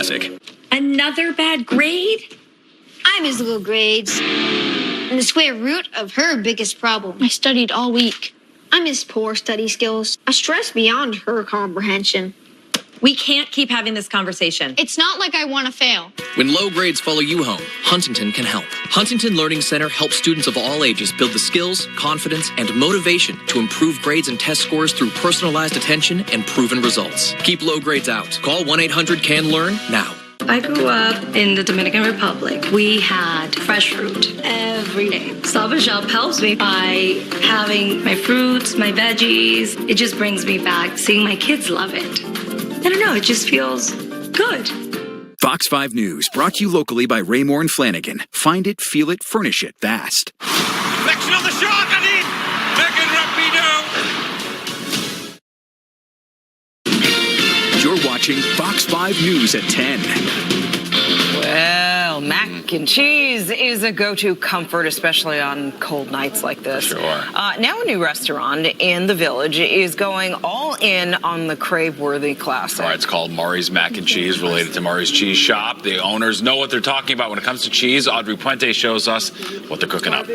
classic. Another bad grade? I miss little grades. And the square root of her biggest problem. I studied all week. I miss poor study skills. I stress beyond her comprehension. We can't keep having this conversation. It's not like I want to fail. When low grades follow you home, Huntington can help. Huntington Learning Center helps students of all ages build the skills, confidence, and motivation to improve grades and test scores through personalized attention and proven results. Keep low grades out. Call 1-800-CAN-LEARN now. I grew up in the Dominican Republic. We had fresh fruit every day. Stop and Shop helps me by having my fruits, my veggies. It just brings me back. Seeing my kids love it. I don't know, it just feels good. Fox 5 News, brought to you locally by Raymore and Flanagan. Find it, feel it, furnish it fast. Flexion of the shark, I need! Megan Rapido! You're watching Fox 5 News at 10. Well, mac and cheese is a go-to comfort, especially on cold nights like this. Sure. Now a new restaurant in the Village is going all in on the crave-worthy classic. All right, it's called Murray's Mac and Cheese, related to Murray's Cheese Shop. The owners know what they're talking about when it comes to cheese. Audrey Puente shows us what they're cooking up.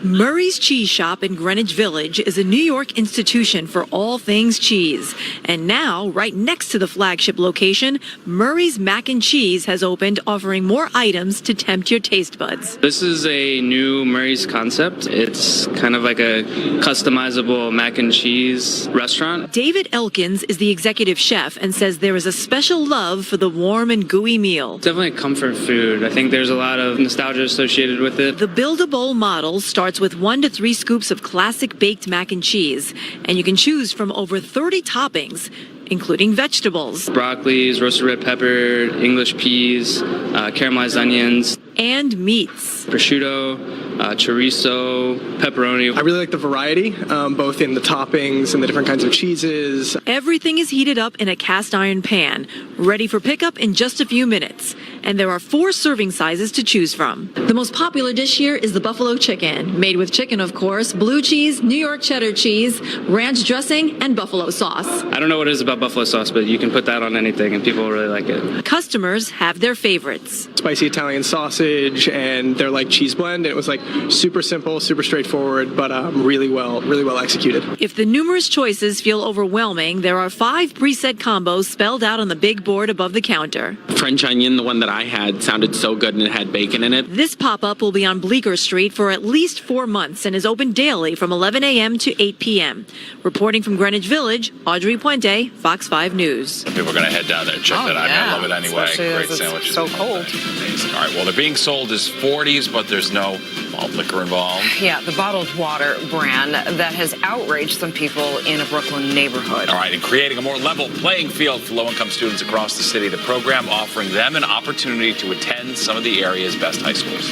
Murray's Cheese Shop in Greenwich Village is a New York institution for all things cheese. And now, right next to the flagship location, Murray's Mac and Cheese has opened, offering more items to tempt your taste buds. This is a new Murray's concept. It's kind of like a customizable mac and cheese restaurant. David Elkins is the executive chef and says there is a special love for the warm and gooey meal. Definitely a comfort food. I think there's a lot of nostalgia associated with it. The Build-A-Bowl model starts with 1 to 3 scoops of classic baked mac and cheese, and you can choose from over 30 toppings, including vegetables. Broccolis, roasted red pepper, English peas, caramelized onions. And meats. Prosciutto, chorizo, pepperoni. I really like the variety, both in the toppings and the different kinds of cheeses. Everything is heated up in a cast iron pan, ready for pickup in just a few minutes. And there are 4 serving sizes to choose from. The most popular dish here is the buffalo chicken, made with chicken, of course, blue cheese, New York cheddar cheese, ranch dressing, and buffalo sauce. I don't know what it is about buffalo sauce, but you can put that on anything and people really like it. Customers have their favorites. Spicy Italian sausage and their cheese blend. It was super simple, super straightforward, but really well executed. If the numerous choices feel overwhelming, there are 5 preset combos spelled out on the big board above the counter. French onion, the one that I had, sounded so good and it had bacon in it. This pop-up will be on Bleecker Street for at least 4 months and is open daily from 11 a.m. to 8 p.m. Reporting from Greenwich Village, Audrey Puente, Fox 5 News. People are going to head down there and check that out. Yeah. I love it anyway. Especially Great sandwiches. so cold. Amazing. All right, well, they're being sold as 40s, but there's no malt liquor involved. Yeah, the bottled water brand that has outraged some people in a Brooklyn neighborhood. All right, and creating a more level playing field for low-income students across the city, the program offering them an opportunity to attend some of the area's best high schools.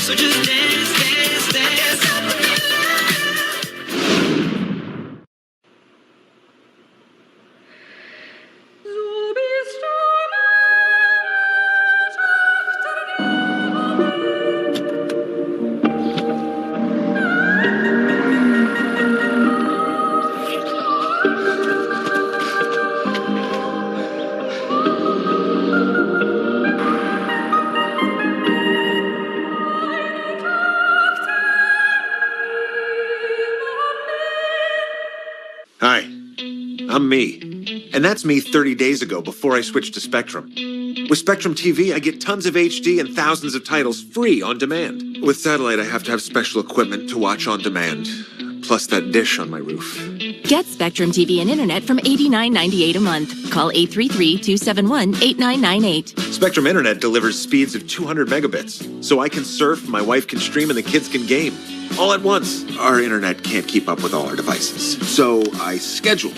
So just dance, dance, dance. Hi, I'm me. And that's me 30 days ago before I switched to Spectrum. With Spectrum TV, I get tons of HD and thousands of titles free on demand. With satellite, I have to have special equipment to watch on demand, plus that dish on my roof. Get Spectrum TV and Internet from $89.98 a month. Call 833-271-8998. Spectrum Internet delivers speeds of 200 megabits, so I can surf, my wife can stream, and the kids can game. All at once. Our internet can't keep up with all our devices, so I schedule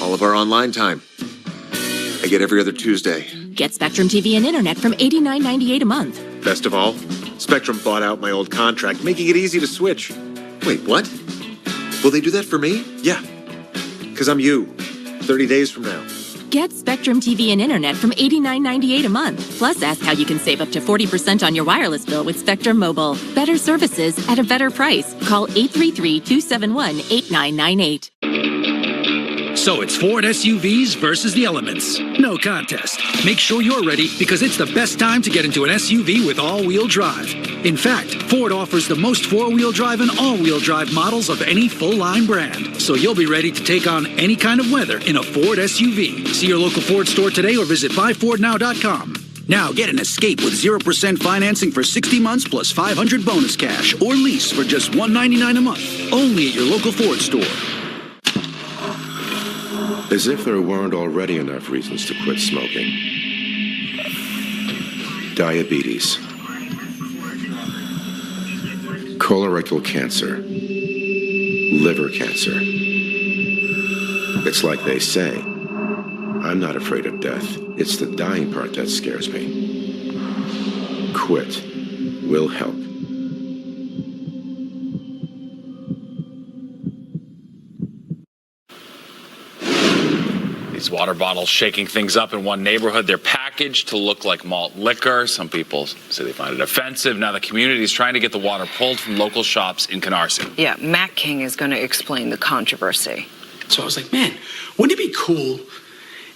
all of our online time. I get every other Tuesday. Get Spectrum TV and Internet from $89.98 a month. Best of all, Spectrum bought out my old contract, making it easy to switch. Wait, what? Will they do that for me? Yeah, because I'm you, 30 days from now. Get Spectrum TV and Internet from $89.98 a month. Plus, ask how you can save up to 40% on your wireless bill with Spectrum Mobile. Better services at a better price. Call 833-271-8998. So it's Ford SUVs versus the elements. No contest. Make sure you're ready because it's the best time to get into an SUV with all-wheel drive. In fact, Ford offers the most four-wheel drive and all-wheel drive models of any full-line brand. So you'll be ready to take on any kind of weather in a Ford SUV. See your local Ford store today or visit buyfordnow.com. Now get an Escape with 0% financing for 60 months plus $500 bonus cash or lease for just $199 a month. Only at your local Ford store. As if there weren't already enough reasons to quit smoking. Diabetes. Colorectal cancer. Liver cancer. It's like they say, I'm not afraid of death. It's the dying part that scares me. Quit will help. These water bottles shaking things up in one neighborhood. They're packaged to look like malt liquor. Some people say they find it offensive. Now the community is trying to get the water pulled from local shops in Canarsie. Yeah, Matt King is going to explain the controversy. So I was like, man, wouldn't it be cool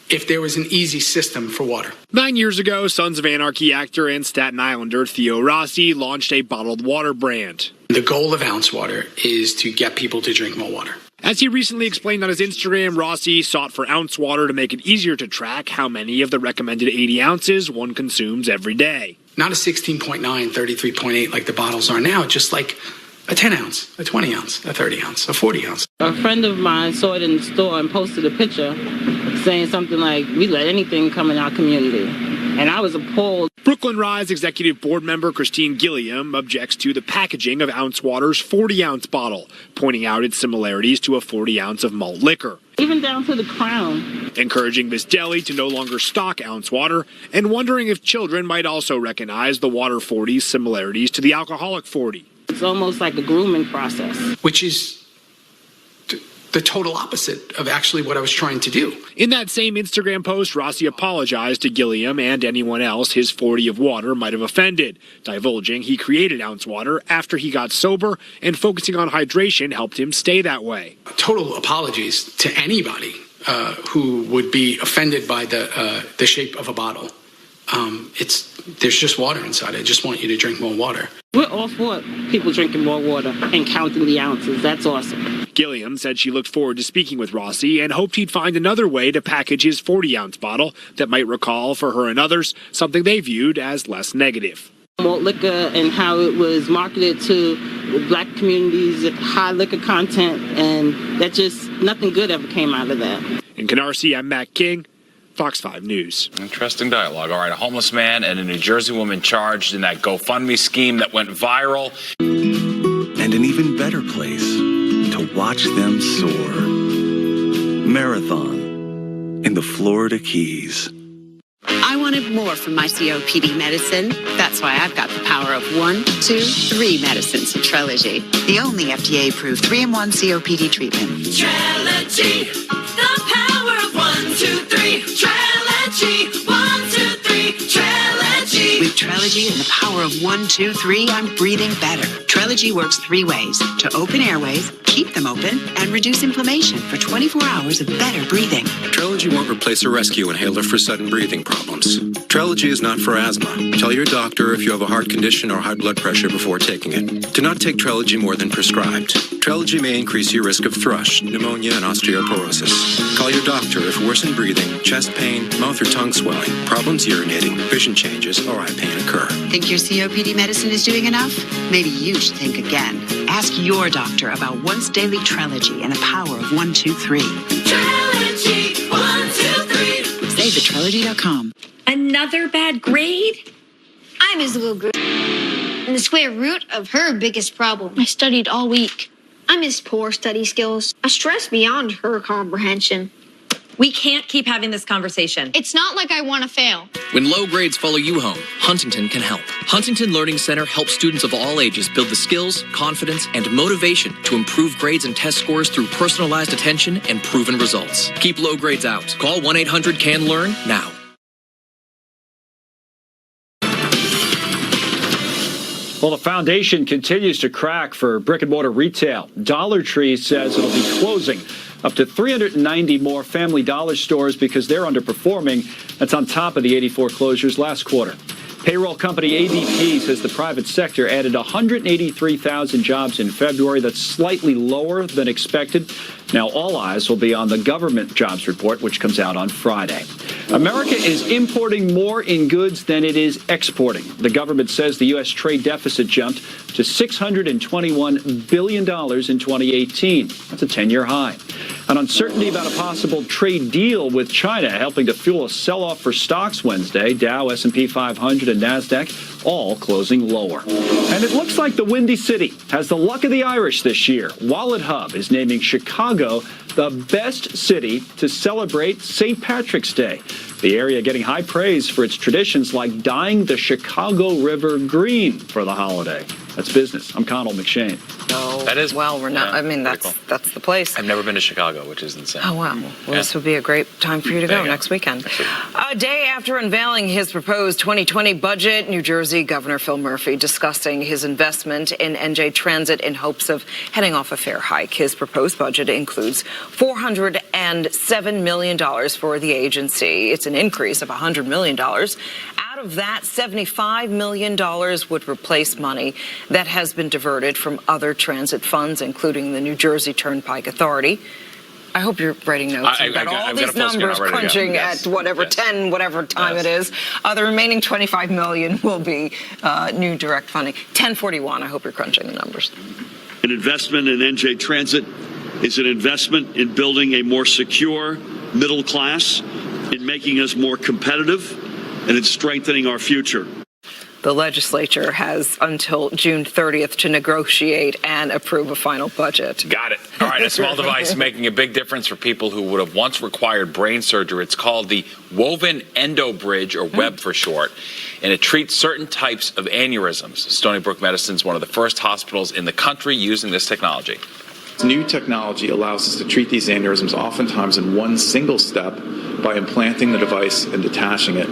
if there was an easy system for water? 9 years ago, Sons of Anarchy actor and Staten Islander Theo Rossi launched a bottled water brand. The goal of Ounce Water is to get people to drink more water. As he recently explained on his Instagram, Rossi sought for Ounce Water to make it easier to track how many of the recommended 80 ounces one consumes every day. Not a 16.9, 33.8 like the bottles are now, just like a 10 ounce, a 20 ounce, a 30 ounce, a 40 ounce. A friend of mine saw it in the store and posted a picture saying something like, we let anything come in our community. And I was appalled. Brooklyn Rise Executive Board member Christine Gilliam objects to the packaging of Ounce Water's 40-ounce bottle, pointing out its similarities to a 40-ounce of malt liquor. Even down to the crown. Encouraging this deli to no longer stock Ounce Water and wondering if children might also recognize the Water 40's similarities to the alcoholic 40. It's almost like a grooming process. Which is the total opposite of actually what I was trying to do. In that same Instagram post, Rossi apologized to Gilliam and anyone else his 40 of water might have offended, divulging he created Ounce Water after he got sober and focusing on hydration helped him stay that way. Total apologies to anybody who would be offended by the shape of a bottle. There's just water inside. I just want you to drink more water. We're all for people drinking more water and counting the ounces. That's awesome. Gilliam said she looked forward to speaking with Rossi and hoped he'd find another way to package his 40-ounce bottle that might recall, for her and others, something they viewed as less negative. Malt liquor and how it was marketed to black communities, high liquor content, and that just nothing good ever came out of that. In Canarsie, I'm Matt King, Fox 5 News. Interesting dialogue. All right, a homeless man and a New Jersey woman charged in that GoFundMe scheme that went viral. And an even better place to watch them soar. Marathon in the Florida Keys. I wanted more from my COPD medicine. That's why I've got the power of 1, 2, 3 medicines from Trelegy. The only FDA-approved 3-in-1 COPD treatment. Trelegy, the power of 1, 2, 3. Trelegy, 1, 2, 3. Trelegy. With Trelegy and the power of 1, 2, 3, I'm breathing better. Trelegy works 3 ways: to open airways, keep them open, and reduce inflammation for 24 hours of better breathing. Trelegy won't replace a rescue inhaler for sudden breathing problems. Trelegy is not for asthma. Tell your doctor if you have a heart condition or high blood pressure before taking it. Do not take Trelegy more than prescribed. Trelegy may increase your risk of thrush, pneumonia, and osteoporosis. Call your doctor if worsened breathing, chest pain, mouth or tongue swelling, problems urinating, vision changes, or eye pain occur. Think your COPD medicine is doing enough? Maybe you should think again. Ask your doctor about once daily Trelegy and the power of 1, 2, 3. Trelegy, 1, 2, 3. Save at Trelegy.com. Another bad grade? I'm his little girl. And the square root of her biggest problem. I studied all week. I miss poor study skills. I stress beyond her comprehension. We can't keep having this conversation. It's not like I want to fail. When low grades follow you home, Huntington can help. Huntington Learning Center helps students of all ages build the skills, confidence, and motivation to improve grades and test scores through personalized attention and proven results. Keep low grades out. Call 1-800-CAN-LEARN now. Well, the foundation continues to crack for brick-and-mortar retail. Dollar Tree says it'll be closing up to 390 more Family Dollar stores because they're underperforming. That's on top of the 84 closures last quarter. Payroll company ADP says the private sector added 183,000 jobs in February. That's slightly lower than expected. Now all eyes will be on the government jobs report, which comes out on Friday. America is importing more in goods than it is exporting. The government says the U.S. trade deficit jumped to $621 billion in 2018. That's a 10-year high. An uncertainty about a possible trade deal with China helping to fuel a sell-off for stocks Wednesday. Dow, S&P 500, and NASDAQ all closing lower. And it looks like the Windy City has the luck of the Irish this year. WalletHub is naming Chicago the best city to celebrate St. Patrick's Day. The area getting high praise for its traditions like dyeing the Chicago River green for the holiday. That's business. I'm Connell McShane. No. That is. Well, we're not. Yeah, I mean, that's the place. I've never been to Chicago, which is insane. Oh, wow. Well, this would be a great time for you to go next weekend. A day after unveiling his proposed 2020 budget, New Jersey Governor Phil Murphy discussing his investment in NJ Transit in hopes of heading off a fare hike. His proposed budget includes $407 million for the agency. It's an increase of $100 million. Out of that, $75 million would replace money that has been diverted from other transit funds, including the New Jersey Turnpike Authority. I hope you're writing notes. You've got all these numbers crunching at whatever 10, whatever time it is. The remaining $25 million will be new direct funding. 1041. I hope you're crunching the numbers. An investment in NJ Transit is an investment in building a more secure middle class, in making us more competitive, and in strengthening our future. The legislature has until June 30th to negotiate and approve a final budget. Got it. All right, a small device making a big difference for people who would have once required brain surgery. It's called the Woven Endo Bridge, or WEB for short, and it treats certain types of aneurysms. Stony Brook Medicine is one of the first hospitals in the country using this technology. New technology allows us to treat these aneurysms oftentimes in one single step by implanting the device and detaching it.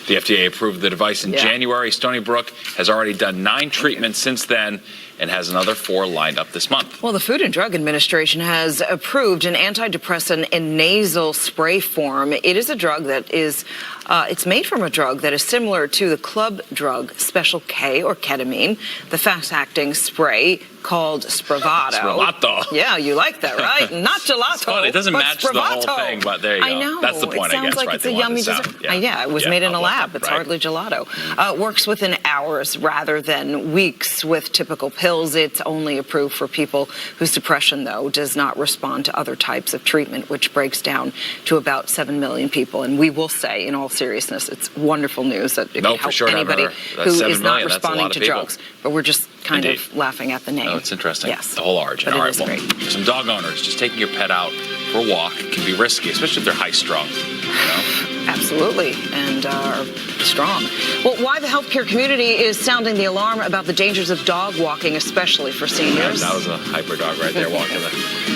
The FDA approved the device in January. Stony Brook has already done 9 treatments since then and has another 4 lined up this month. Well, the Food and Drug Administration has approved an antidepressant in nasal spray form. It is a drug that is, it's made from a drug that is similar to the club drug Special K, or ketamine, the fast-acting spray called Spravato. Spravato. Yeah, you like that, right? Not gelato. It's funny. It doesn't match Spravato. the whole thing, but there you go. I know. That's the point, I guess, like right? It's a yummy dessert. Yeah, it was made in a lab. It's hardly gelato. Works within hours rather than weeks with typical pills. It's only approved for people whose depression, though, does not respond to other types of treatment, which breaks down to about 7 million people. And we will say, in all seriousness, it's wonderful news that it can help anybody who is not responding to drugs. But we're just kind of laughing at the name. Oh, it's interesting. Yes. The whole origin. But All it right, is well, great. for some dog owners, just taking your pet out for a walk can be risky, especially if they're high-strung. Absolutely, and strong. Well, why the healthcare community is sounding the alarm about the dangers of dog walking, especially for seniors. That was a hyper dog right there walking the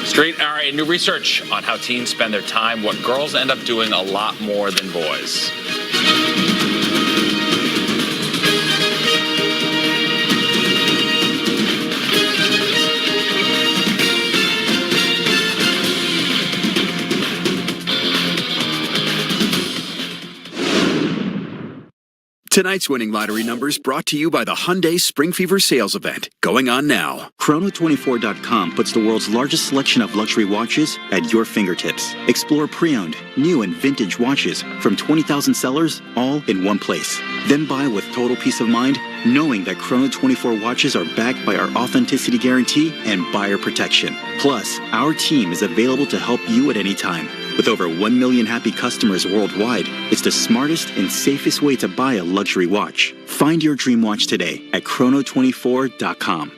street. All right, new research on how teens spend their time, what girls end up doing a lot more than boys. Tonight's winning lottery numbers brought to you by the Hyundai Spring Fever sales event, going on now. Chrono24.com puts the world's largest selection of luxury watches at your fingertips. Explore pre-owned, new, and vintage watches from 20,000 sellers, all in one place. Then buy with total peace of mind, knowing that Chrono24 watches are backed by our authenticity guarantee and buyer protection. Plus, our team is available to help you at any time. With over 1 million happy customers worldwide, it's the smartest and safest way to buy a luxury watch. Find your dream watch today at Chrono24.com.